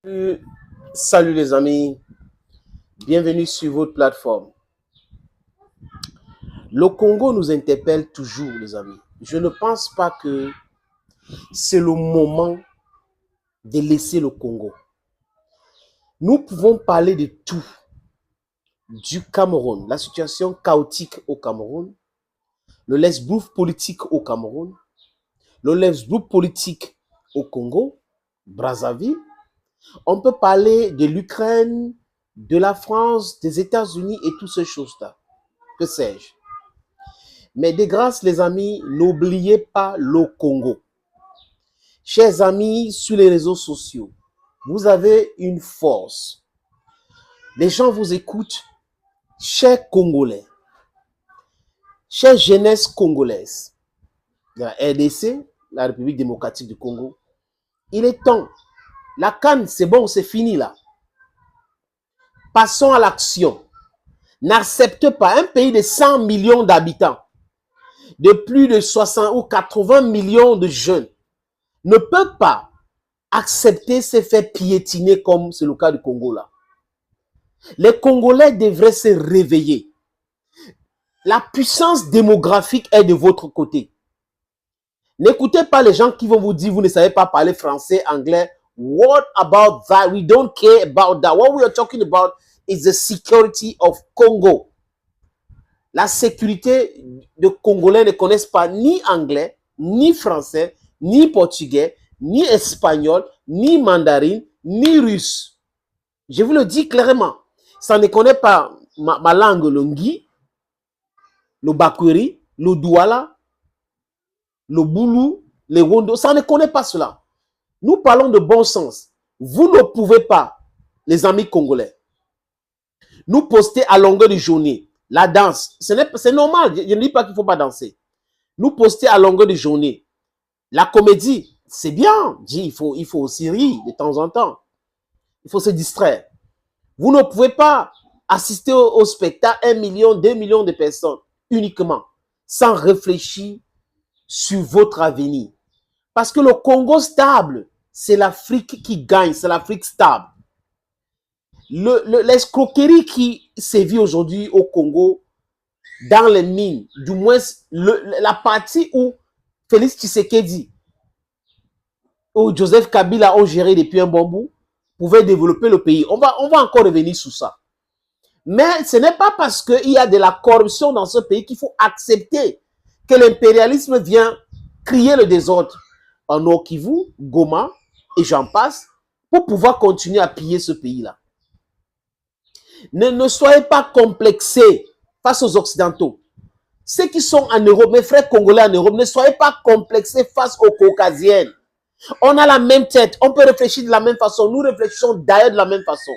Euh, Salut les amis, bienvenue sur votre plateforme. Le Congo nous interpelle toujours les amis. Je ne pense pas que c'est le moment de laisser le Congo. Nous pouvons parler de tout, du Cameroun, la situation chaotique au Cameroun, le lesbouf politique au Cameroun, le lesbouf politique au Congo, Brazzaville. On peut parler de l'Ukraine, de la France, des États-Unis et toutes ces choses-là. Que sais-je? Mais de grâce, les amis, n'oubliez pas le Congo. Chers amis, sur les réseaux sociaux, vous avez une force. Les gens vous écoutent. Chers Congolais, chère jeunesse congolaise, de la RDC, la République démocratique du Congo, il est temps. La canne, c'est bon, c'est fini là. Passons à l'action. N'acceptez pas un pays de 100 millions d'habitants, de plus de 60 ou 80 millions de jeunes, ne peut pas accepter se faire piétiner comme c'est le cas du Congo là. Les Congolais devraient se réveiller. La puissance démographique est de votre côté. N'écoutez pas les gens qui vont vous dire vous ne savez pas parler français, anglais. What about that? We don't care about that. What we are talking about is the security of Congo. La sécurité de Congolais ne connaissent pas ni anglais, ni français, ni portugais, ni espagnol, ni mandarin, ni russe. Je vous le dis clairement. Ça ne connaît pas ma langue, le Ngui, le Bakweri, le Douala, le Boulou, le Wondo. Ça ne connaît pas cela. Nous parlons de bon sens. Vous ne pouvez pas, les amis congolais, nous poster à longueur de journée. La danse, c'est normal. Je ne dis pas qu'il ne faut pas danser. Nous poster à longueur de journée. La comédie, c'est bien. Il faut aussi rire de temps en temps. Il faut se distraire. Vous ne pouvez pas assister au spectacle 1 million, 2 millions de personnes uniquement, sans réfléchir sur votre avenir. Parce que le Congo stable, c'est l'Afrique qui gagne, c'est l'Afrique stable. L'escroquerie qui sévit aujourd'hui au Congo, dans les mines, du moins la partie où Félix Tshisekedi ou Joseph Kabila ont géré depuis un bon bout, pouvait développer le pays. On va encore revenir sur ça. Mais ce n'est pas parce qu'il y a de la corruption dans ce pays qu'il faut accepter que l'impérialisme vient crier le désordre en Nord Kivu, Goma et j'en passe pour pouvoir continuer à piller ce pays-là. Ne soyez pas complexés face aux Occidentaux. Ceux qui sont en Europe, mes frères congolais en Europe, ne soyez pas complexés face aux Caucasiennes. On a la même tête, on peut réfléchir de la même façon, nous réfléchissons d'ailleurs de la même façon.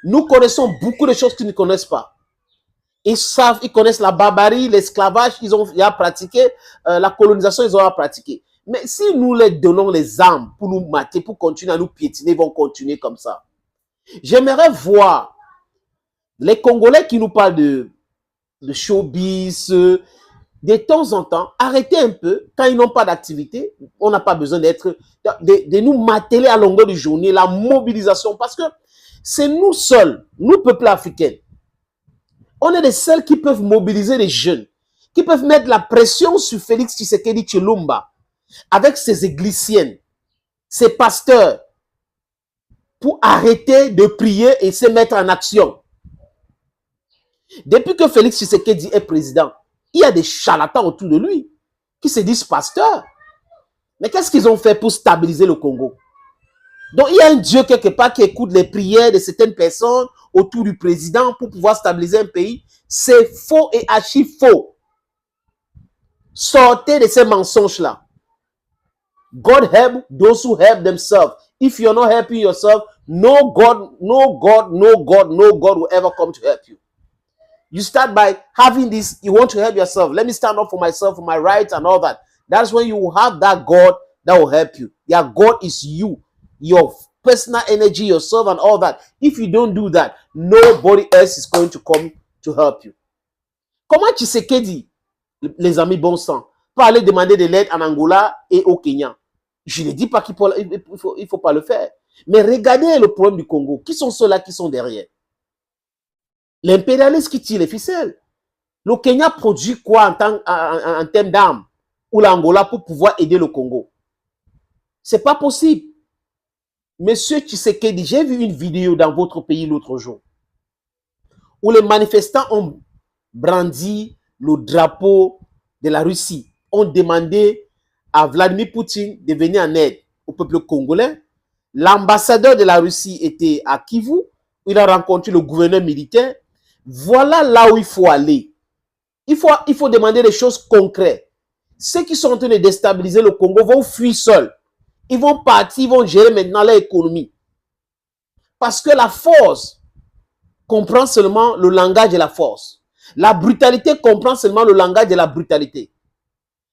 Nous connaissons beaucoup de choses qu'ils ne connaissent pas. Ils savent, ils connaissent la barbarie, l'esclavage, ils ont pratiqué, la colonisation, ils ont pratiqué. Mais si nous leur donnons les armes pour nous mater, pour continuer à nous piétiner, ils vont continuer comme ça. J'aimerais voir les Congolais qui nous parlent de showbiz, de temps en temps, arrêtez un peu, quand ils n'ont pas d'activité, on n'a pas besoin de nous mateler à longueur de journée, la mobilisation, parce que c'est nous seuls, nous, peuple africain, on est les seuls qui peuvent mobiliser les jeunes, qui peuvent mettre la pression sur Félix Tshisekedi Tshilomba, avec ses églisiennes, ses pasteurs, pour arrêter de prier et se mettre en action. Depuis que Félix Tshisekedi est président, il y a des charlatans autour de lui qui se disent pasteurs. Mais qu'est-ce qu'ils ont fait pour stabiliser le Congo? Donc, il y a un Dieu quelque part qui écoute les prières de certaines personnes autour du président pour pouvoir stabiliser un pays. C'est faux et archi faux. Sortez de ces mensonges-là. God help those who help themselves. If you're not helping yourself, no God will ever come to help you. You start by having this, you want to help yourself. Let me stand up for myself, for my rights and all that. That's when you will have that God that will help you. Your God is you, your personal energy, yourself and all that. If you don't do that, nobody else is going to come to help you. Comment Tshisekedi, les amis bon sang, peut aller demander de l'aide en Angola et au Kenya? Je ne dis pas qu'il faut pas le faire. Mais regardez le problème du Congo. Qui sont ceux-là qui sont derrière? L'impérialiste qui tire les ficelles. Le Kenya produit quoi en termes d'armes? Ou l'Angola pour pouvoir aider le Congo? C'est pas possible. Monsieur Tshisekedi, j'ai vu une vidéo dans votre pays l'autre jour où les manifestants ont brandi le drapeau de la Russie, ont demandé à Vladimir Poutine de venir en aide au peuple congolais. L'ambassadeur de la Russie était à Kivu, il a rencontré le gouverneur militaire. Voilà là où il faut aller. Il faut demander des choses concrètes. Ceux qui sont en train de déstabiliser le Congo vont fuir seuls. Ils vont partir, ils vont gérer maintenant leur économie. Parce que la force comprend seulement le langage de la force. La brutalité comprend seulement le langage de la brutalité.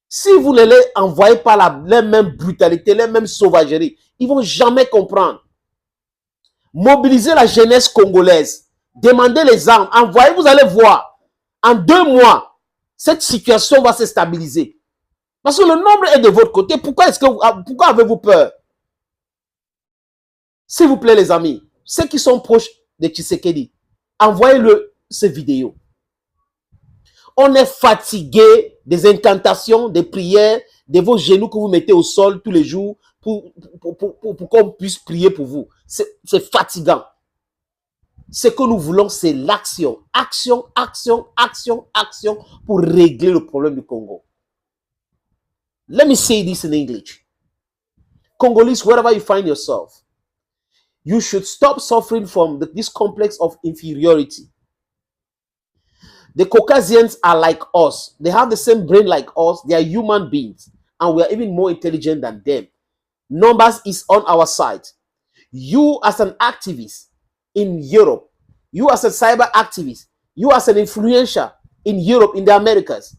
Si vous ne les envoyez pas la même brutalité, les mêmes sauvageries, ils ne vont jamais comprendre. Mobilisez la jeunesse congolaise. Demandez les armes. Envoyez, vous allez voir. En 2 mois, cette situation va se stabiliser. Parce que le nombre est de votre côté. Pourquoi avez-vous peur? S'il vous plaît, les amis, ceux qui sont proches de Tshisekedi, envoyez-le ces vidéos. On est fatigué des incantations, des prières, de vos genoux que vous mettez au sol tous les jours pour qu'on puisse prier pour vous. C'est fatigant. Ce que nous voulons, c'est l'action. Action, action, action, action pour régler le problème du Congo. Let me say this in English. Congolese, wherever you find yourself, you should stop suffering from this complex of inferiority. The Caucasians are like us. They have the same brain like us. They are human beings. And we are even more intelligent than them. Numbers is on our side. You as an activist in Europe, you as a cyber activist, you as an influencer in Europe, in the Americas,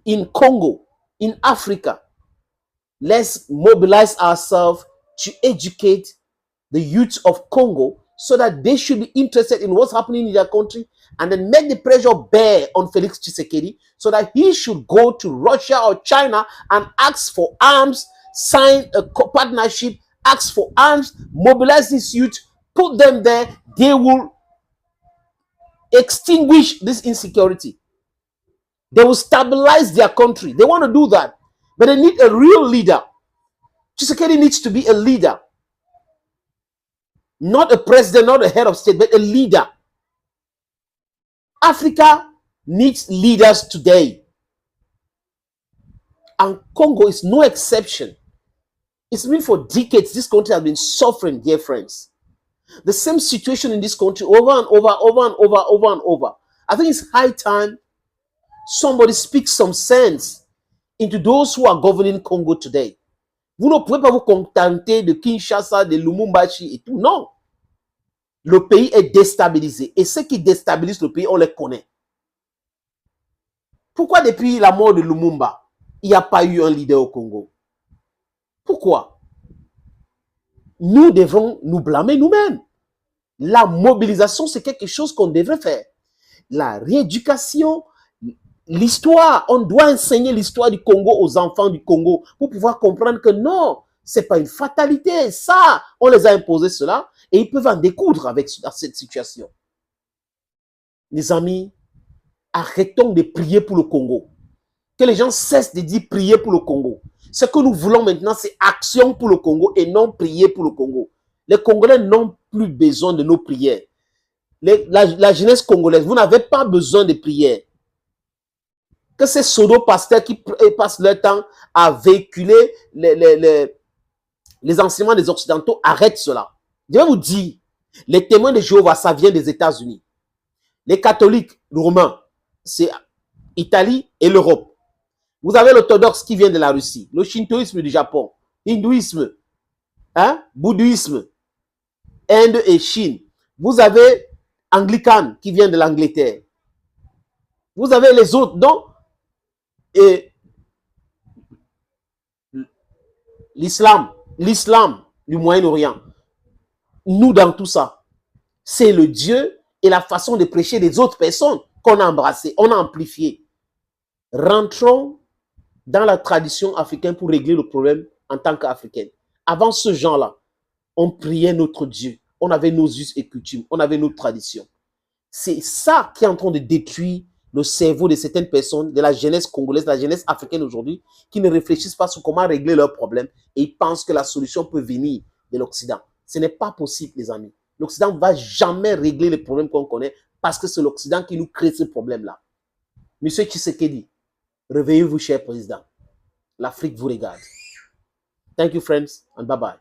in Congo, in Africa, let's mobilize ourselves to educate the youth of Congo so that they should be interested in what's happening in their country and then make the pressure bear on Felix Tshisekedi so that he should go to Russia or China and ask for arms, sign a partnership, ask for arms, mobilize this youth, put them there. They will extinguish this insecurity. They will stabilize their country. They want to do that. But they need a real leader. Tshisekedi needs to be a leader. Not a president, not a head of state, but a leader. Africa needs leaders today. And Congo is no exception. It's been for decades, this country has been suffering, dear friends. The same situation in this country over and over. I think it's high time somebody speaks some sense into those who are governing Congo today. Vous ne pouvez pas vous contenter de Kinshasa, de Lumumbashi et tout. Non. Le pays est déstabilisé. Et ceux qui déstabilisent le pays, on les connaît. Pourquoi depuis la mort de Lumumba, il n'y a pas eu un leader au Congo? Pourquoi? Nous devons nous blâmer nous-mêmes. La mobilisation, c'est quelque chose qu'on devrait faire. La rééducation, l'histoire, on doit enseigner l'histoire du Congo aux enfants du Congo pour pouvoir comprendre que non, c'est pas une fatalité. Ça, on les a imposé cela et ils peuvent en découdre avec cette situation. Les amis, arrêtons de prier pour le Congo. Que les gens cessent de dire prier pour le Congo. Ce que nous voulons maintenant, c'est action pour le Congo et non prier pour le Congo. Les Congolais n'ont plus besoin de nos prières. La jeunesse congolaise, vous n'avez pas besoin de prières. Que ces pseudo-pasteurs qui passent leur temps à véhiculer les enseignements des Occidentaux arrêtent cela. Je vais vous dire, les témoins de Jéhovah, ça vient des États-Unis. Les catholiques romains, c'est l'Italie et l'Europe. Vous avez l'orthodoxe qui vient de la Russie, le shintoïsme du Japon, hindouisme, bouddhisme, Inde et Chine. Vous avez anglican qui vient de l'Angleterre. Vous avez les autres, donc, l'islam du Moyen-Orient. Nous, dans tout ça, c'est le Dieu et la façon de prêcher des autres personnes qu'on a embrassé, on a amplifié. Rentrons dans la tradition africaine pour régler le problème en tant qu'Africains. Avant ce genre-là, On priait notre Dieu. On avait nos us et coutumes. On avait nos traditions. C'est ça qui est en train de détruire le cerveau de certaines personnes, de la jeunesse congolaise, de la jeunesse africaine aujourd'hui, qui ne réfléchissent pas sur comment régler leurs problèmes et ils pensent que la solution peut venir de l'Occident. Ce n'est pas possible, les amis. L'Occident ne va jamais régler les problèmes qu'on connaît parce que c'est l'Occident qui nous crée ce problème-là. Monsieur Tshisekedi, réveillez-vous, cher président. L'Afrique vous regarde. Thank you, friends, and bye-bye.